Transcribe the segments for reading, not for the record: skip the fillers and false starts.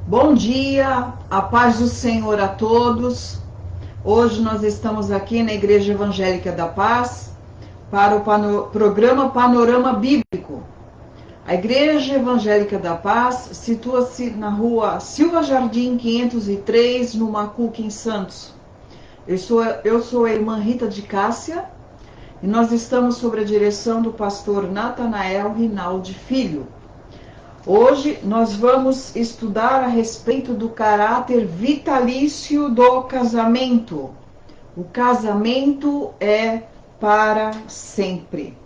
Bom dia, a paz do Senhor a todos. Hoje nós estamos aqui na Igreja Evangélica da Paz para o programa Panorama Bíblico. A Igreja Evangélica da Paz situa-se na rua Silva Jardim 503, no Macuque, em Santos. Eu sou a irmã Rita de Cássia e nós estamos sob a direção do pastor Natanael Rinaldi Filho. Hoje nós vamos estudar a respeito do caráter vitalício do casamento. O casamento é para sempre.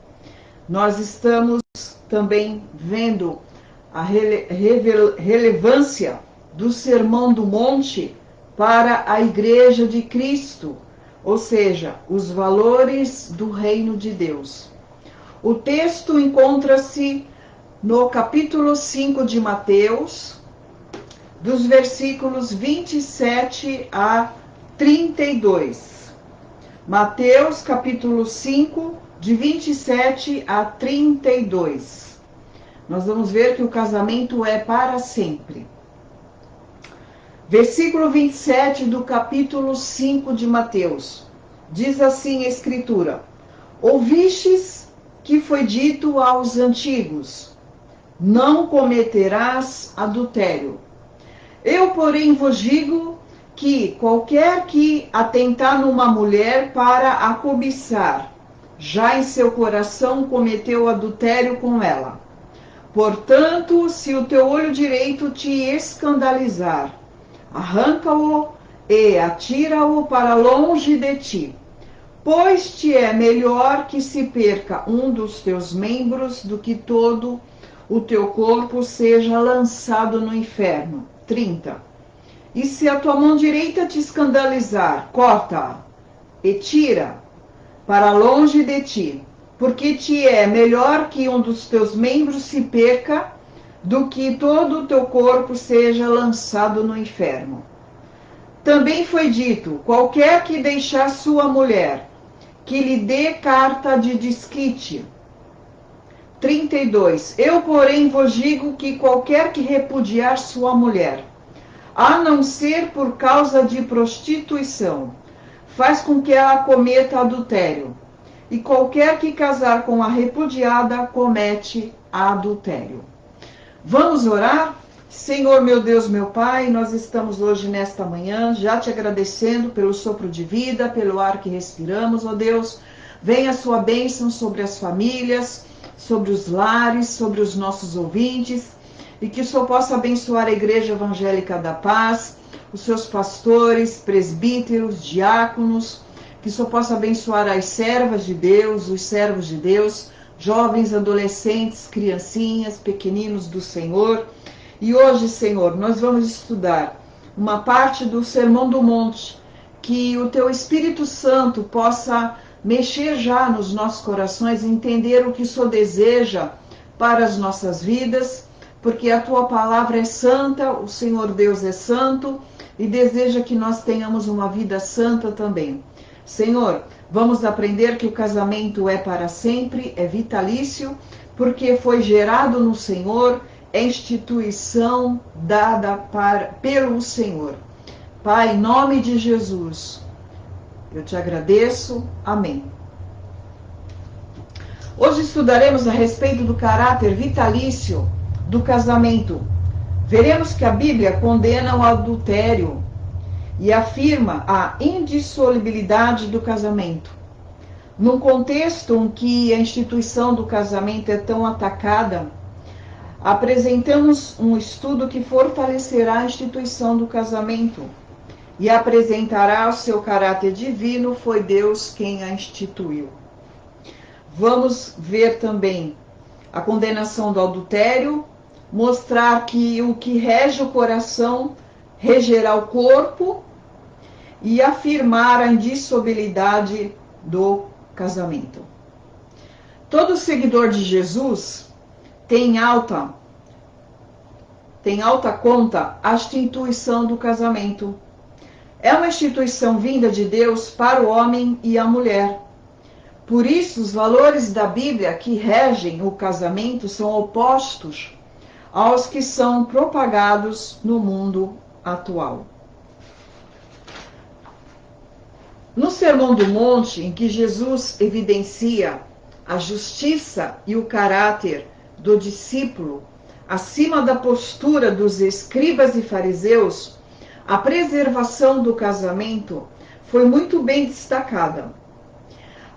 Nós estamos também vendo a relevância do Sermão do Monte para a Igreja de Cristo, ou seja, os valores do reino de Deus. O texto encontra-se no capítulo 5 de Mateus, dos versículos 27 a 32. Mateus, capítulo 5, de 27 a 32. Nós vamos ver que o casamento é para sempre. Versículo 27 do capítulo 5 de Mateus. Diz assim a Escritura: Ouvistes que foi dito aos antigos: não cometerás adultério. Eu, porém, vos digo que qualquer que atentar numa mulher para a cobiçar, já em seu coração cometeu adultério com ela. Portanto, se o teu olho direito te escandalizar, arranca-o e atira-o para longe de ti, pois te é melhor que se perca um dos teus membros do que todo o teu corpo seja lançado no inferno. 30. E se a tua mão direita te escandalizar, corta-a e tira para longe de ti, porque te é melhor que um dos teus membros se perca do que todo o teu corpo seja lançado no inferno. Também foi dito: qualquer que deixar sua mulher, que lhe dê carta de desquite. 32. Eu, porém, vos digo que qualquer que repudiar sua mulher, a não ser por causa de prostituição, faz com que ela cometa adultério. E qualquer que casar com a repudiada, comete adultério. Vamos orar? Senhor, meu Deus, meu Pai, nós estamos hoje nesta manhã já te agradecendo pelo sopro de vida, pelo ar que respiramos, ó Deus. Venha a sua bênção sobre as famílias, sobre os lares, sobre os nossos ouvintes, e que o Senhor possa abençoar a Igreja Evangélica da Paz, os seus pastores, presbíteros, diáconos, que o Senhor possa abençoar as servas de Deus, os servos de Deus, jovens, adolescentes, criancinhas, pequeninos do Senhor. E hoje, Senhor, nós vamos estudar uma parte do Sermão do Monte, que o Teu Espírito Santo possa mexer já nos nossos corações, entender o que o Senhor deseja para as nossas vidas, porque a Tua palavra é santa, o Senhor Deus é santo e deseja que nós tenhamos uma vida santa também. Senhor, vamos aprender que o casamento é para sempre, é vitalício, porque foi gerado no Senhor, é instituição dada pelo Senhor. Pai, em nome de Jesus, eu te agradeço. Amém. Hoje estudaremos a respeito do caráter vitalício do casamento. Veremos que a Bíblia condena o adultério e afirma a indissolubilidade do casamento. Num contexto em que a instituição do casamento é tão atacada, apresentamos um estudo que fortalecerá a instituição do casamento e apresentará o seu caráter divino. Foi Deus quem a instituiu. Vamos ver também a condenação do adultério, mostrar que o que rege o coração regerá o corpo e afirmar a indissolubilidade do casamento. Todo seguidor de Jesus tem alta conta a instituição do casamento. É uma instituição vinda de Deus para o homem e a mulher. Por isso, os valores da Bíblia que regem o casamento são opostos aos que são propagados no mundo atual. No Sermão do Monte, em que Jesus evidencia a justiça e o caráter do discípulo acima da postura dos escribas e fariseus, a preservação do casamento foi muito bem destacada.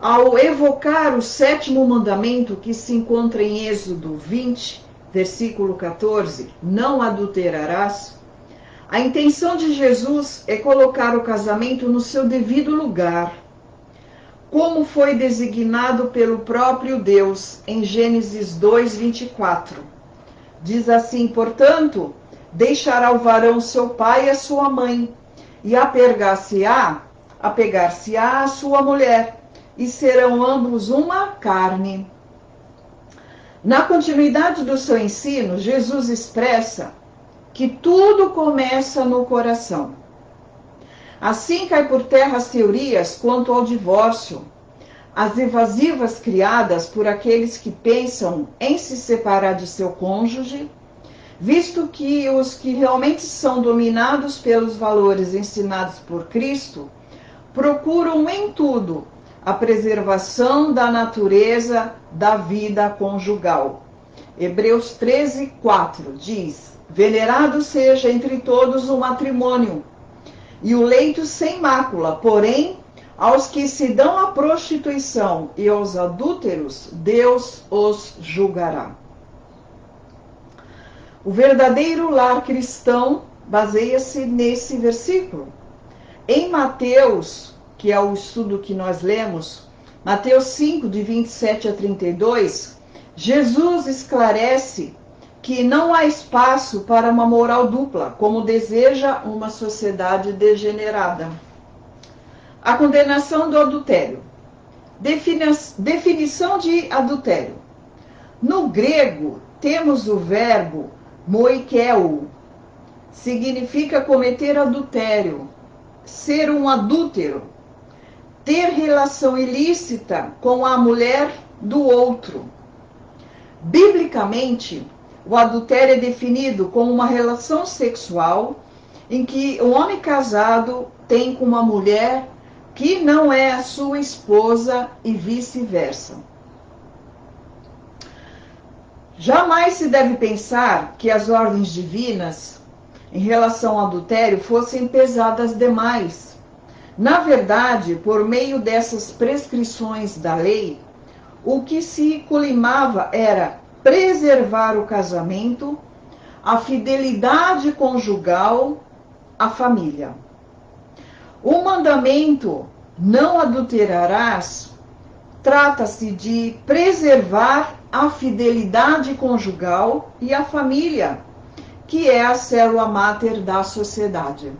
Ao evocar o 7º mandamento, que se encontra em Êxodo 20, versículo 14, não adulterarás, a intenção de Jesus é colocar o casamento no seu devido lugar, como foi designado pelo próprio Deus em Gênesis 2, 24. Diz assim: portanto, deixará o varão seu pai e a sua mãe, e apegar-se-á à sua mulher, e serão ambos uma carne. Na continuidade do seu ensino, Jesus expressa que tudo começa no coração. Assim cai por terra as teorias quanto ao divórcio, as evasivas criadas por aqueles que pensam em se separar de seu cônjuge, visto que os que realmente são dominados pelos valores ensinados por Cristo procuram em tudo a preservação da natureza da vida conjugal. Hebreus 13, 4 diz: venerado seja entre todos o matrimônio e o leito sem mácula, porém, aos que se dão à prostituição e aos adúlteros, Deus os julgará. O verdadeiro lar cristão baseia-se nesse versículo. Em Mateus, que é o estudo que nós lemos, Mateus 5, de 27 a 32, Jesus esclarece que não há espaço para uma moral dupla, como deseja uma sociedade degenerada. A condenação do adultério. Definição de adultério. No grego, temos o verbo moikeo. Significa cometer adultério, ser um adúltero, ter relação ilícita com a mulher do outro. Biblicamente, o adultério é definido como uma relação sexual em que o homem casado tem com uma mulher que não é a sua esposa e vice-versa. Jamais se deve pensar que as ordens divinas em relação ao adultério fossem pesadas demais. Na verdade, por meio dessas prescrições da lei, o que se colimava era preservar o casamento, a fidelidade conjugal, a família. O mandamento não adulterarás trata-se de preservar a fidelidade conjugal e a família, que é a célula máter da sociedade.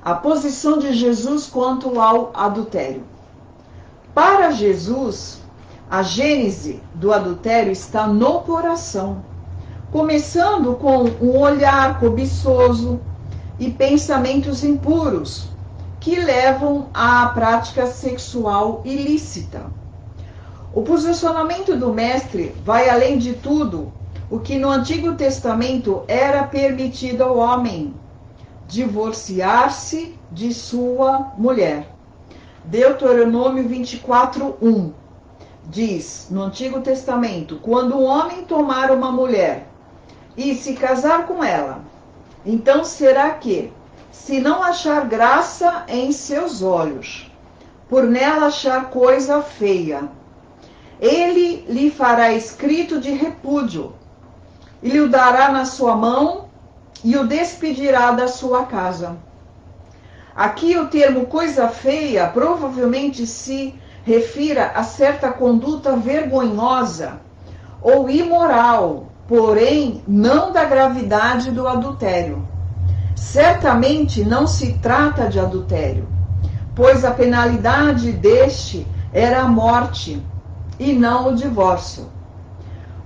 A posição de Jesus quanto ao adultério. Para Jesus, a gênese do adultério está no coração, começando com um olhar cobiçoso e pensamentos impuros que levam à prática sexual ilícita. O posicionamento do mestre vai além de tudo o que no Antigo Testamento era permitido ao homem: divorciar-se de sua mulher. Deuteronômio 24, 1 diz, no Antigo Testamento: quando um homem tomar uma mulher e se casar com ela, então será que, se não achar graça em seus olhos, por nela achar coisa feia, ele lhe fará escrito de repúdio, e lhe o dará na sua mão, e o despedirá da sua casa. Aqui o termo coisa feia provavelmente se refira a certa conduta vergonhosa ou imoral, porém não da gravidade do adultério. Certamente não se trata de adultério, pois a penalidade deste era a morte e não o divórcio.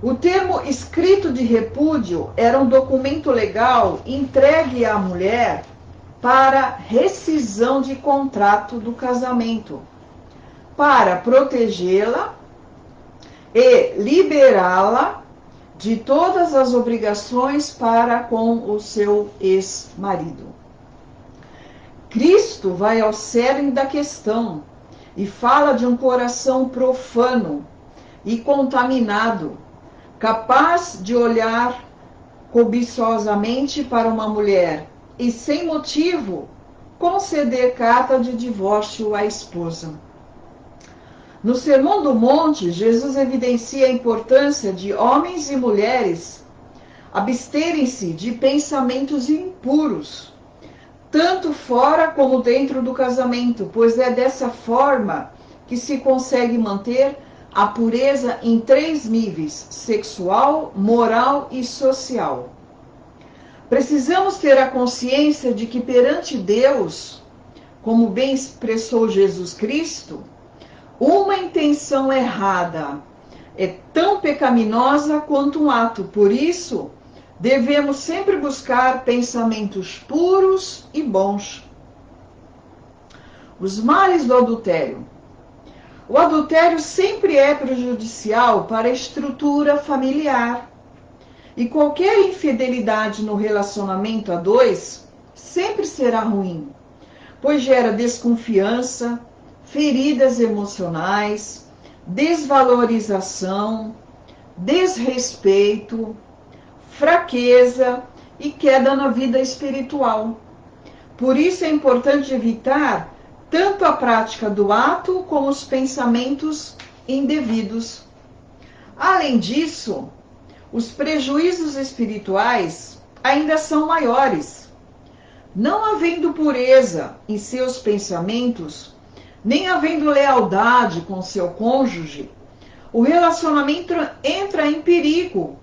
O termo escrito de repúdio era um documento legal entregue à mulher para rescisão de contrato do casamento, para protegê-la e liberá-la de todas as obrigações para com o seu ex-marido. Cristo vai ao cerne da questão e fala de um coração profano e contaminado, capaz de olhar cobiçosamente para uma mulher e, sem motivo, conceder carta de divórcio à esposa. No Sermão do Monte, Jesus evidencia a importância de homens e mulheres absterem-se de pensamentos impuros, tanto fora como dentro do casamento, pois é dessa forma que se consegue manter a pureza em 3 níveis: sexual, moral e social. Precisamos ter a consciência de que perante Deus, como bem expressou Jesus Cristo, uma intenção errada é tão pecaminosa quanto um ato. Por isso, devemos sempre buscar pensamentos puros e bons. Os males do adultério. O adultério sempre é prejudicial para a estrutura familiar. E qualquer infidelidade no relacionamento a dois sempre será ruim, pois gera desconfiança, feridas emocionais, desvalorização, desrespeito, fraqueza e queda na vida espiritual. Por isso é importante evitar tanto a prática do ato como os pensamentos indevidos. Além disso, os prejuízos espirituais ainda são maiores. Não havendo pureza em seus pensamentos, nem havendo lealdade com seu cônjuge, o relacionamento entra em perigo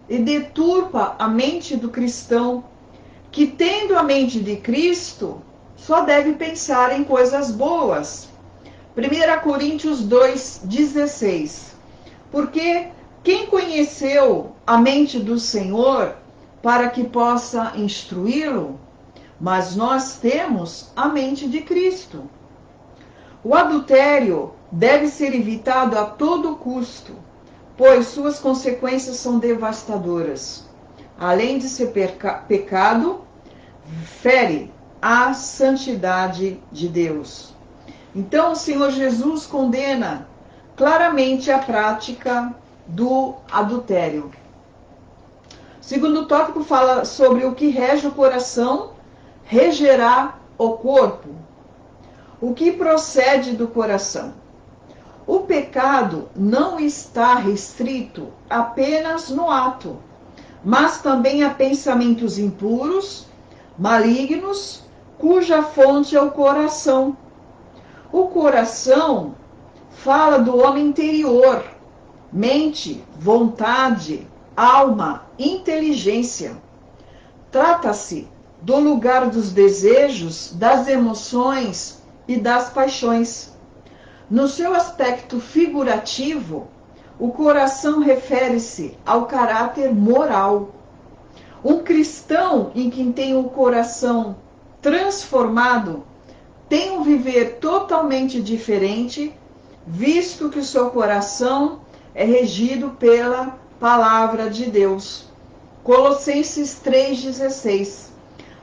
e deturpa a mente do cristão, que, tendo a mente de Cristo, só deve pensar em coisas boas. 1 Coríntios 2,16. Porque quem conheceu a mente do Senhor para que possa instruí-lo? Mas nós temos a mente de Cristo. O adultério deve ser evitado a todo custo, pois suas consequências são devastadoras. Além de ser pecado, fere a santidade de Deus. Então, o Senhor Jesus condena claramente a prática do adultério. O segundo tópico fala sobre o que rege o coração, regerá o corpo. O que procede do coração? O pecado não está restrito apenas no ato, mas também a pensamentos impuros, malignos, cuja fonte é o coração. O coração fala do homem interior, mente, vontade, alma, inteligência. Trata-se do lugar dos desejos, das emoções e das paixões. No seu aspecto figurativo, o coração refere-se ao caráter moral. Um cristão em quem tem o coração transformado tem um viver totalmente diferente, visto que o seu coração é regido pela palavra de Deus. Colossenses 3,16.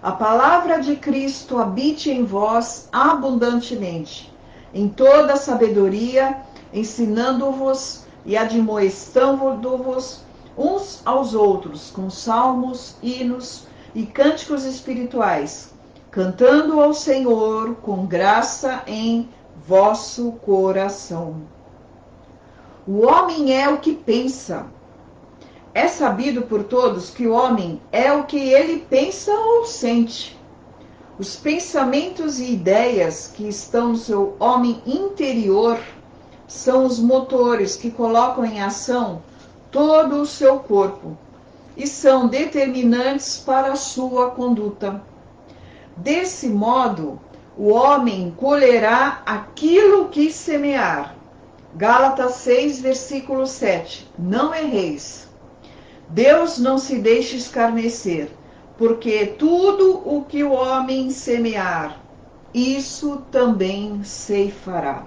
A palavra de Cristo habite em vós abundantemente, em toda sabedoria, ensinando-vos e admoestando-vos uns aos outros, com salmos, hinos e cânticos espirituais, cantando ao Senhor com graça em vosso coração. O homem é o que pensa. É sabido por todos que o homem é o que ele pensa ou sente. Os pensamentos e ideias que estão no seu homem interior são os motores que colocam em ação todo o seu corpo e são determinantes para a sua conduta. Desse modo, o homem colherá aquilo que semear. Gálatas 6, versículo 7. Não erreis. Deus não se deixa escarnecer, porque tudo o que o homem semear, isso também ceifará.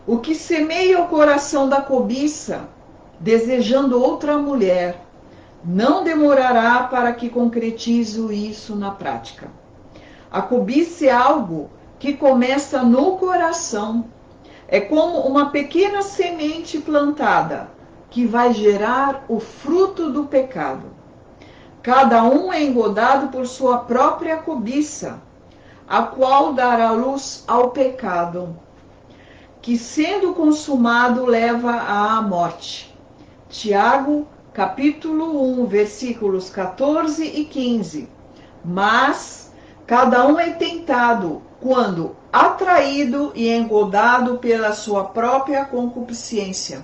O que semeia o coração da cobiça desejando outra mulher, não demorará para que concretize isso na prática. A cobiça é algo que começa no coração. É como uma pequena semente plantada que vai gerar o fruto do pecado. Cada um é engodado por sua própria cobiça, a qual dará luz ao pecado, que sendo consumado leva à morte. Tiago, capítulo 1, versículos 14 e 15. Mas cada um é tentado quando atraído e engodado pela sua própria concupiscência.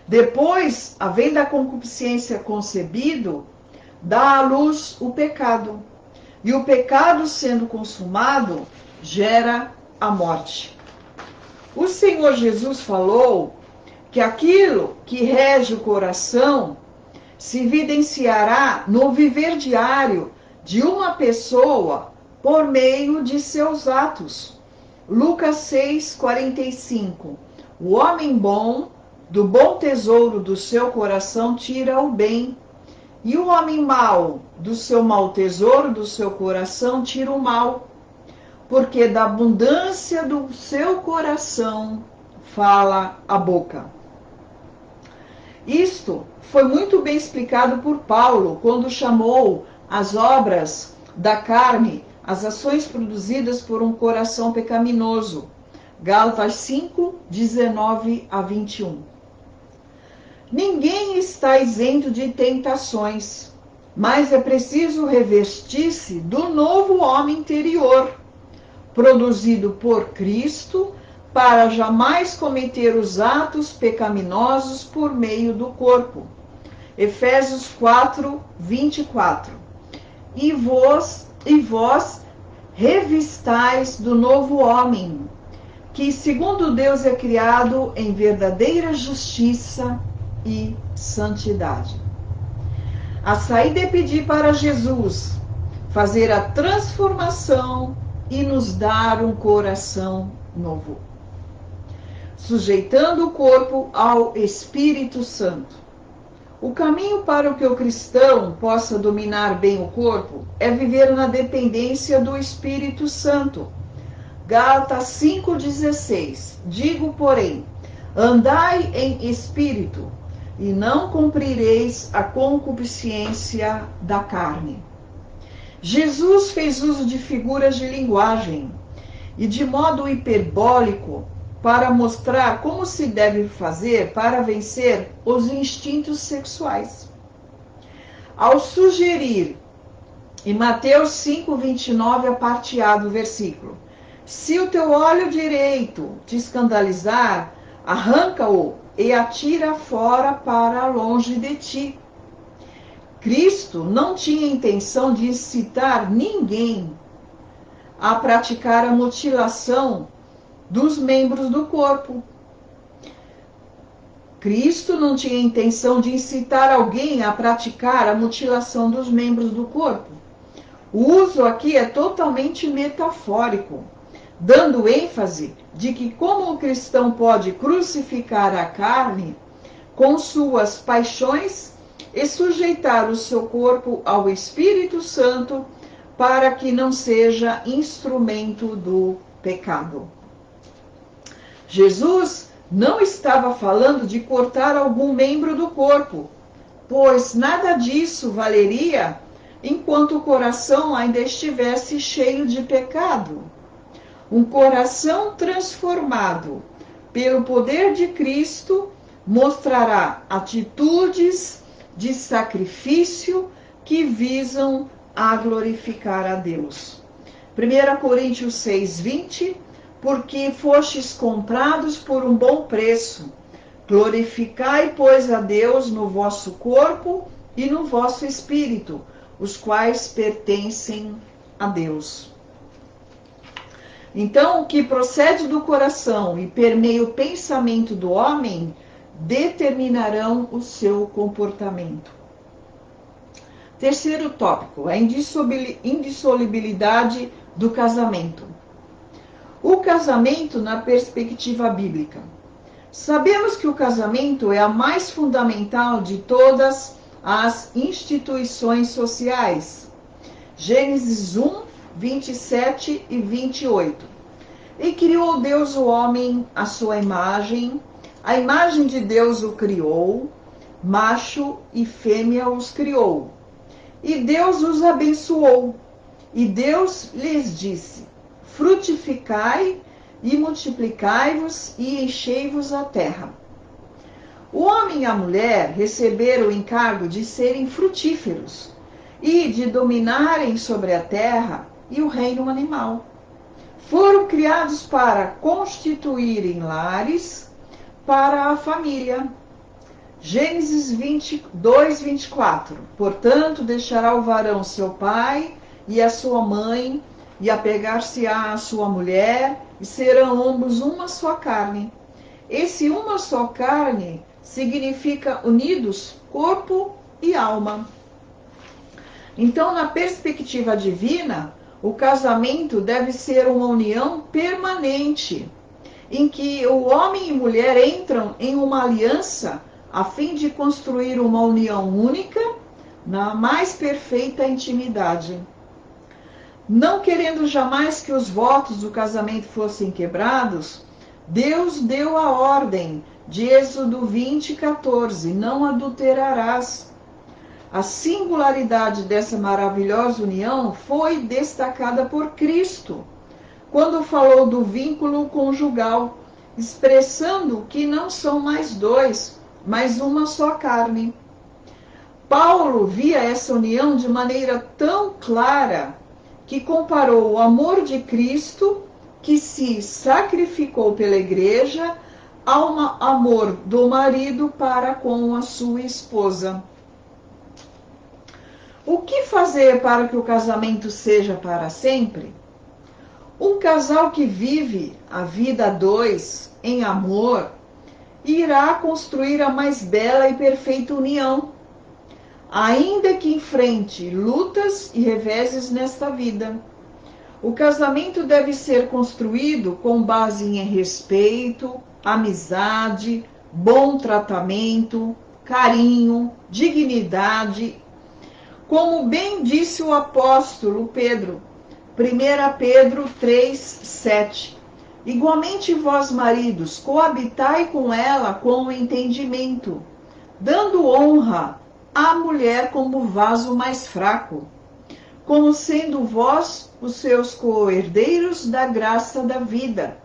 Depois, havendo a concupiscência concebido, dá à luz o pecado. E o pecado, sendo consumado, gera a morte. O Senhor Jesus falou que aquilo que rege o coração se evidenciará no viver diário de uma pessoa por meio de seus atos. Lucas 6:45. O homem bom, do bom tesouro do seu coração, tira o bem, e o homem mau, do seu mau tesouro do seu coração, tira o mal, porque da abundância do seu coração fala a boca. Isto foi muito bem explicado por Paulo quando chamou as obras da carne as ações produzidas por um coração pecaminoso. Gálatas 5, 19 a 21. Ninguém está isento de tentações, mas é preciso revestir-se do novo homem interior, produzido por Cristo, para jamais cometer os atos pecaminosos por meio do corpo. Efésios 4, 24. E vós revistais do novo homem, que segundo Deus é criado em verdadeira justiça e santidade. A saída é pedir para Jesus fazer a transformação e nos dar um coração novo, sujeitando o corpo ao Espírito Santo. O caminho para que o cristão possa dominar bem o corpo é viver na dependência do Espírito Santo. Gálatas 5,16. Digo, porém, andai em espírito, e não cumprireis a concupiscência da carne. Jesus fez uso de figuras de linguagem e de modo hiperbólico para mostrar como se deve fazer para vencer os instintos sexuais. Ao sugerir, em Mateus 5,29, a parte A do versículo, se o teu olho direito te escandalizar, arranca-o e atira fora para longe de ti. Cristo não tinha intenção de incitar ninguém a praticar a mutilação dos membros do corpo. Cristo não tinha intenção de incitar alguém a praticar a mutilação dos membros do corpo. O uso aqui é totalmente metafórico, dando ênfase de que como o cristão pode crucificar a carne com suas paixões e sujeitar o seu corpo ao Espírito Santo para que não seja instrumento do pecado. Jesus não estava falando de cortar algum membro do corpo, pois nada disso valeria enquanto o coração ainda estivesse cheio de pecado. Um coração transformado pelo poder de Cristo mostrará atitudes de sacrifício que visam a glorificar a Deus. 1 Coríntios 6:20, porque fostes comprados por um bom preço. Glorificai, pois, a Deus no vosso corpo e no vosso espírito, os quais pertencem a Deus. Então, o que procede do coração e permeia o pensamento do homem determinarão o seu comportamento. Terceiro tópico, a indissolubilidade do casamento. O casamento na perspectiva bíblica. Sabemos que o casamento é a mais fundamental de todas as instituições sociais. Gênesis 1, 27 e 28. E criou Deus o homem à sua imagem, a imagem de Deus o criou, macho e fêmea os criou. E Deus os abençoou. E Deus lhes disse: frutificai e multiplicai-vos e enchei-vos a terra. O homem e a mulher receberam o encargo de serem frutíferos e de dominarem sobre a terra e o reino animal. Foram criados para constituírem lares para a família. Gênesis 22, 24. Portanto, deixará o varão seu pai e a sua mãe, e apegar-se-á à sua mulher, e serão ambos uma só carne. Esse uma só carne significa unidos, corpo e alma. Então, na perspectiva divina, o casamento deve ser uma união permanente, em que o homem e mulher entram em uma aliança a fim de construir uma união única na mais perfeita intimidade. Não querendo jamais que os votos do casamento fossem quebrados, Deus deu a ordem de Êxodo 20, 14, não adulterarás. A singularidade dessa maravilhosa união foi destacada por Cristo, quando falou do vínculo conjugal, expressando que não são mais dois, mas uma só carne. Paulo via essa união de maneira tão clara que comparou o amor de Cristo, que se sacrificou pela igreja, ao amor do marido para com a sua esposa. O que fazer para que o casamento seja para sempre? Um casal que vive a vida a dois, em amor, irá construir a mais bela e perfeita união, ainda que enfrente lutas e reveses nesta vida. O casamento deve ser construído com base em respeito, amizade, bom tratamento, carinho, dignidade. Como bem disse o apóstolo Pedro, 1 Pedro 3, 7. Igualmente vós, maridos, coabitai com ela com entendimento, dando honra à mulher como vaso mais fraco, como sendo vós os seus co-herdeiros da graça da vida,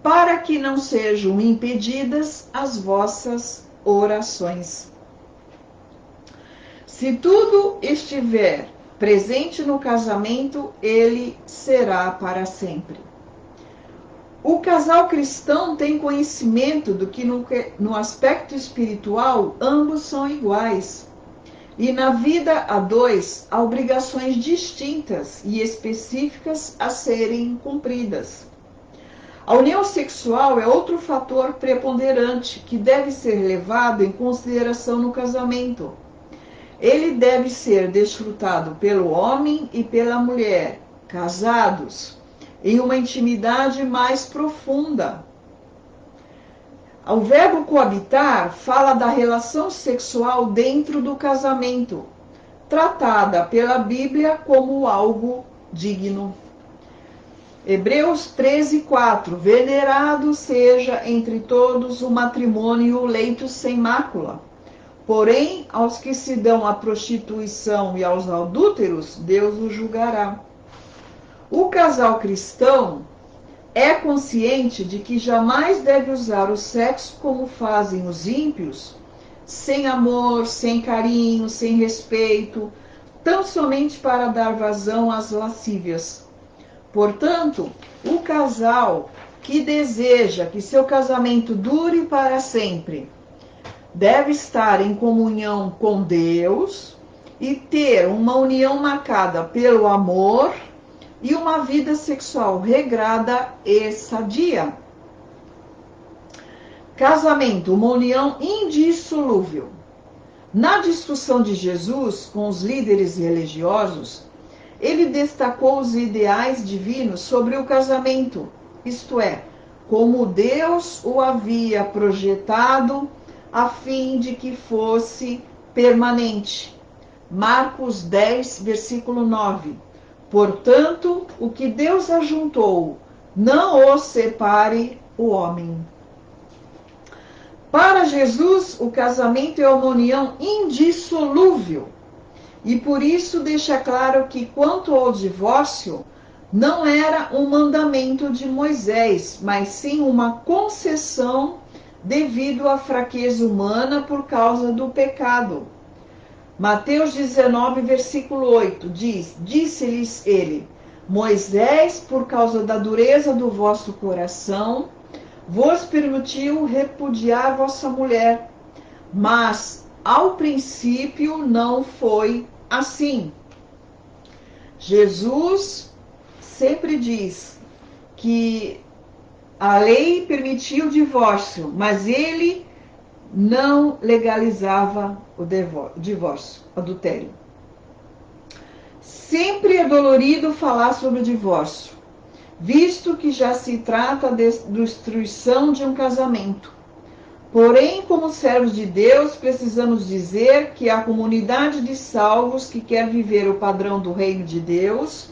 para que não sejam impedidas as vossas orações. Se tudo estiver presente no casamento, ele será para sempre. O casal cristão tem conhecimento do que no aspecto espiritual ambos são iguais. E na vida a dois, há obrigações distintas e específicas a serem cumpridas. A união sexual é outro fator preponderante que deve ser levado em consideração no casamento. Ele deve ser desfrutado pelo homem e pela mulher, casados, em uma intimidade mais profunda. O verbo coabitar fala da relação sexual dentro do casamento, tratada pela Bíblia como algo digno. Hebreus 13, 4. Venerado seja entre todos o matrimônio e o leito sem mácula. Porém, aos que se dão à prostituição e aos adúlteros, Deus os julgará. O casal cristão é consciente de que jamais deve usar o sexo como fazem os ímpios, sem amor, sem carinho, sem respeito, tão somente para dar vazão às lascívias. Portanto, o casal que deseja que seu casamento dure para sempre deve estar em comunhão com Deus e ter uma união marcada pelo amor e uma vida sexual regrada e sadia. Casamento, uma união indissolúvel. Na discussão de Jesus com os líderes religiosos, ele destacou os ideais divinos sobre o casamento, isto é, como Deus o havia projetado, a fim de que fosse permanente. Marcos 10, versículo 9. Portanto, o que Deus ajuntou, não o separe o homem. Para Jesus, o casamento é uma união indissolúvel. E por isso deixa claro que, quanto ao divórcio, não era um mandamento de Moisés, mas sim uma concessão devido à fraqueza humana por causa do pecado. Mateus 19, versículo 8 diz: Disse-lhes ele: Moisés, por causa da dureza do vosso coração, vos permitiu repudiar vossa mulher, mas ao princípio não foi assim. Jesus sempre diz que a lei permitia o divórcio, mas ele não legalizava o divórcio, adultério. Sempre é dolorido falar sobre o divórcio, visto que já se trata de destruição de um casamento. Porém, como servos de Deus, precisamos dizer que a comunidade de salvos que quer viver o padrão do reino de Deus,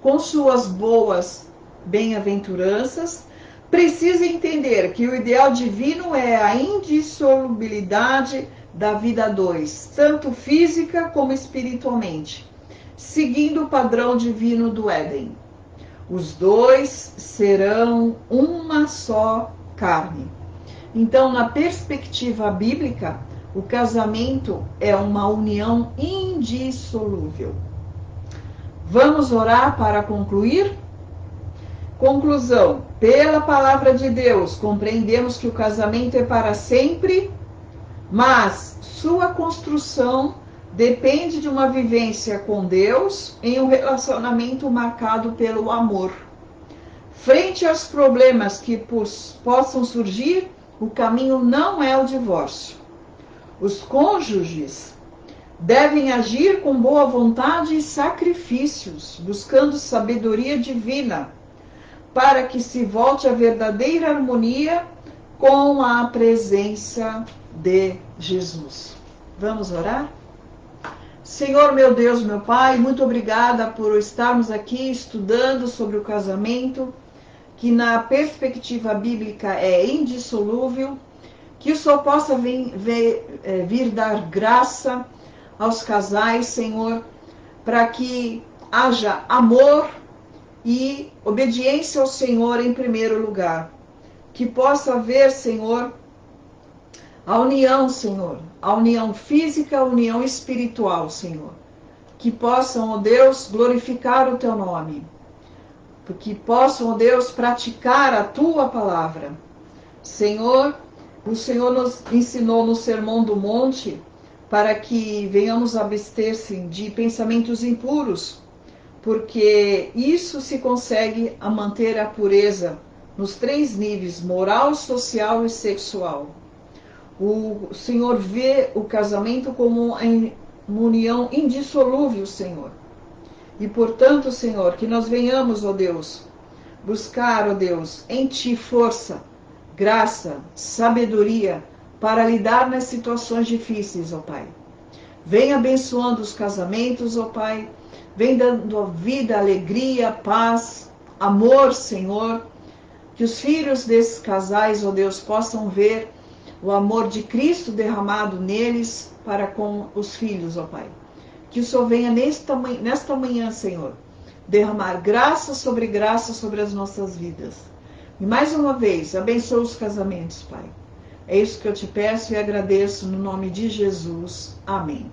com suas boas bem-aventuranças, precisa entender que o ideal divino é a indissolubilidade da vida a dois, tanto física como espiritualmente, seguindo o padrão divino do Éden. Os dois serão uma só carne. Então, na perspectiva bíblica, o casamento é uma união indissolúvel. Vamos orar para concluir? Conclusão: pela palavra de Deus, compreendemos que o casamento é para sempre, mas sua construção depende de uma vivência com Deus em um relacionamento marcado pelo amor. Frente aos problemas que possam surgir, o caminho não é o divórcio. Os cônjuges devem agir com boa vontade e sacrifícios, buscando sabedoria divina, para que se volte a verdadeira harmonia com a presença de Jesus. Vamos orar? Senhor, meu Deus, meu Pai, muito obrigada por estarmos aqui estudando sobre o casamento, que na perspectiva bíblica é indissolúvel, que o Senhor possa vir dar graça aos casais, Senhor, para que haja amor e obediência ao Senhor em primeiro lugar. Que possa haver, Senhor, a união, Senhor, a união física, a união espiritual, Senhor. Que possam, ó Deus, glorificar o Teu nome. Que possam, ó Deus, praticar a Tua palavra. Senhor, o Senhor nos ensinou no Sermão do Monte para que venhamos abster-se de pensamentos impuros, porque isso se consegue a manter a pureza nos 3 níveis, moral, social e sexual. O Senhor vê o casamento como uma união indissolúvel, Senhor. E, portanto, Senhor, que nós venhamos, ó Deus, buscar, ó Deus, em Ti força, graça, sabedoria, para lidar nas situações difíceis, ó Pai. Vem abençoando os casamentos, ó Pai. Vem dando vida, alegria, paz, amor, Senhor. Que os filhos desses casais, ó Deus, possam ver o amor de Cristo derramado neles para com os filhos, ó Pai. Que o Senhor venha nesta manhã, Senhor, derramar graça sobre as nossas vidas. E mais uma vez, abençoa os casamentos, Pai. É isso que eu te peço e agradeço no nome de Jesus. Amém.